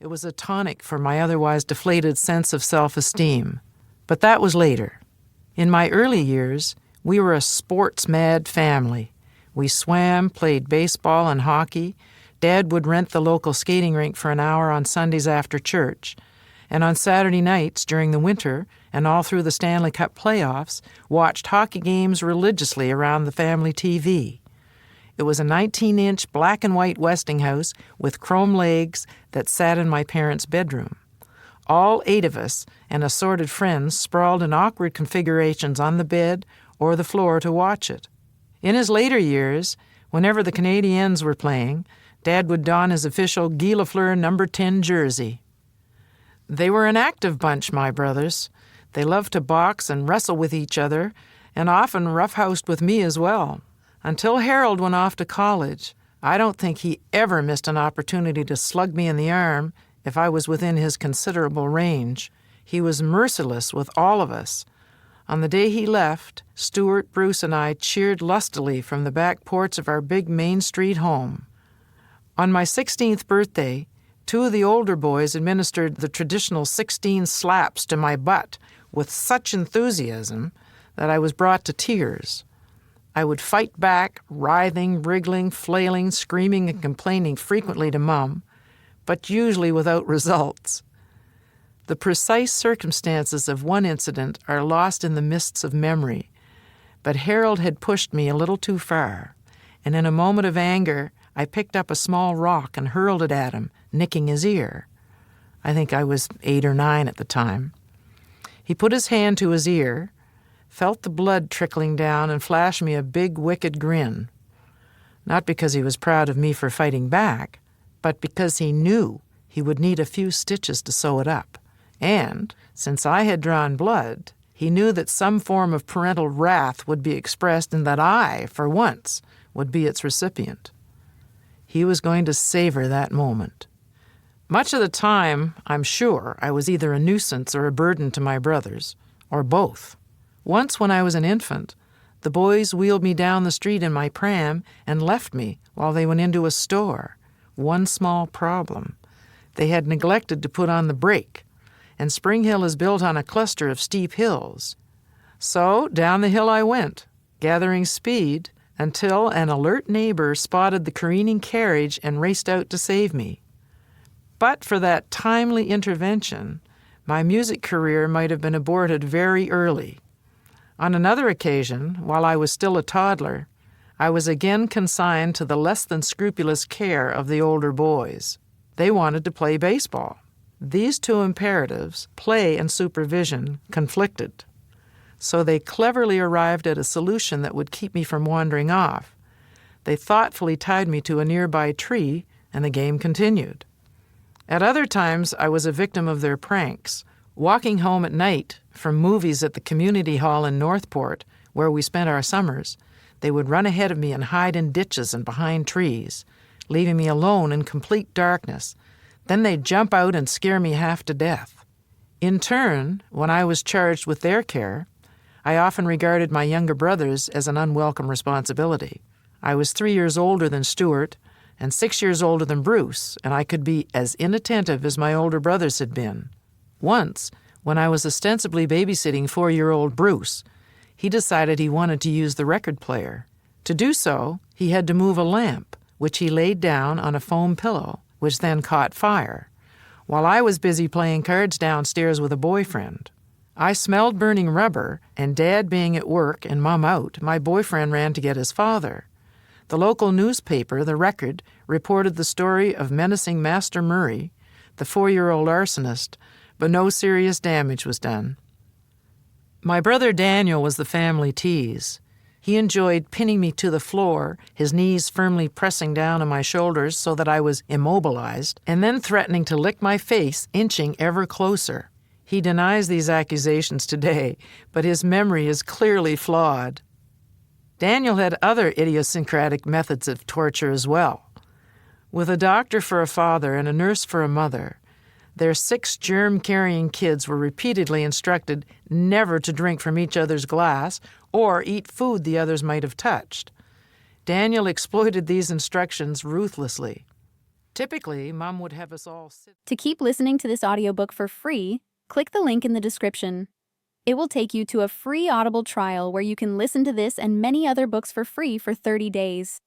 It was a tonic for my otherwise deflated sense of self-esteem. But that was later. In my early years, we were a sports-mad family. We swam, played baseball and hockey. Dad would rent the local skating rink for an hour on Sundays after church. And on Saturday nights during the winter and all through the Stanley Cup playoffs, watched hockey games religiously around the family TV. It was a 19-inch black and white Westinghouse with chrome legs that sat in my parents' bedroom. All 8 of us and assorted friends sprawled in awkward configurations on the bed or the floor to watch it. In his later years, whenever the Canadiens were playing, Dad would don his official Guy Lafleur number 10 jersey. They were an active bunch, my brothers. They loved to box and wrestle with each other, and often roughhoused with me as well. Until Harold went off to college, I don't think he ever missed an opportunity to slug me in the arm if I was within his considerable range. He was merciless with all of us. On the day he left, Stuart, Bruce, and I cheered lustily from the back porch of our big Main Street home. On my 16th birthday, 2 of the older boys administered the traditional 16 slaps to my butt with such enthusiasm that I was brought to tears. I would fight back, writhing, wriggling, flailing, screaming, and complaining frequently to Mum, but usually without results. The precise circumstances of one incident are lost in the mists of memory, but Harold had pushed me a little too far, and in a moment of anger, I picked up a small rock and hurled it at him, nicking his ear. I think I was 8 or 9 at the time. He put his hand to his ear, felt the blood trickling down, and flashed me a big, wicked grin. Not because he was proud of me for fighting back, but because he knew he would need a few stitches to sew it up. And, since I had drawn blood, he knew that some form of parental wrath would be expressed and that I, for once, would be its recipient. He was going to savor that moment. Much of the time, I'm sure, I was either a nuisance or a burden to my brothers, or both. Once when I was an infant, the boys wheeled me down the street in my pram and left me while they went into a store. One small problem. They had neglected to put on the brake, and Spring Hill is built on a cluster of steep hills. So down the hill I went, gathering speed, until an alert neighbor spotted the careening carriage and raced out to save me. But for that timely intervention, my music career might have been aborted very early. On another occasion, while I was still a toddler, I was again consigned to the less than scrupulous care of the older boys. They wanted to play baseball. These 2 imperatives, play and supervision, conflicted. So they cleverly arrived at a solution that would keep me from wandering off. They thoughtfully tied me to a nearby tree, and the game continued. At other times, I was a victim of their pranks. Walking home at night from movies at the community hall in Northport, where we spent our summers, they would run ahead of me and hide in ditches and behind trees, leaving me alone in complete darkness. Then they'd jump out and scare me half to death. In turn, when I was charged with their care, I often regarded my younger brothers as an unwelcome responsibility. I was 3 years older than Stuart and 6 years older than Bruce, and I could be as inattentive as my older brothers had been. Once, when I was ostensibly babysitting 4-year-old Bruce, he decided he wanted to use the record player. To do so, he had to move a lamp, which he laid down on a foam pillow, which then caught fire, while I was busy playing cards downstairs with a boyfriend. I smelled burning rubber, and Dad being at work and Mom out, my boyfriend ran to get his father. The local newspaper, The Record, reported the story of menacing Master Murray, the 4-year-old arsonist, but no serious damage was done. My brother Daniel was the family tease. He enjoyed pinning me to the floor, his knees firmly pressing down on my shoulders so that I was immobilized, and then threatening to lick my face, inching ever closer. He denies these accusations today, but his memory is clearly flawed. Daniel had other idiosyncratic methods of torture as well. With a doctor for a father and a nurse for a mother, their 6 germ-carrying kids were repeatedly instructed never to drink from each other's glass or eat food the others might have touched. Daniel exploited these instructions ruthlessly. Typically, Mom would have us all sit. To keep listening to this audiobook for free, click the link in the description. It will take you to a free Audible trial where you can listen to this and many other books for free for 30 days.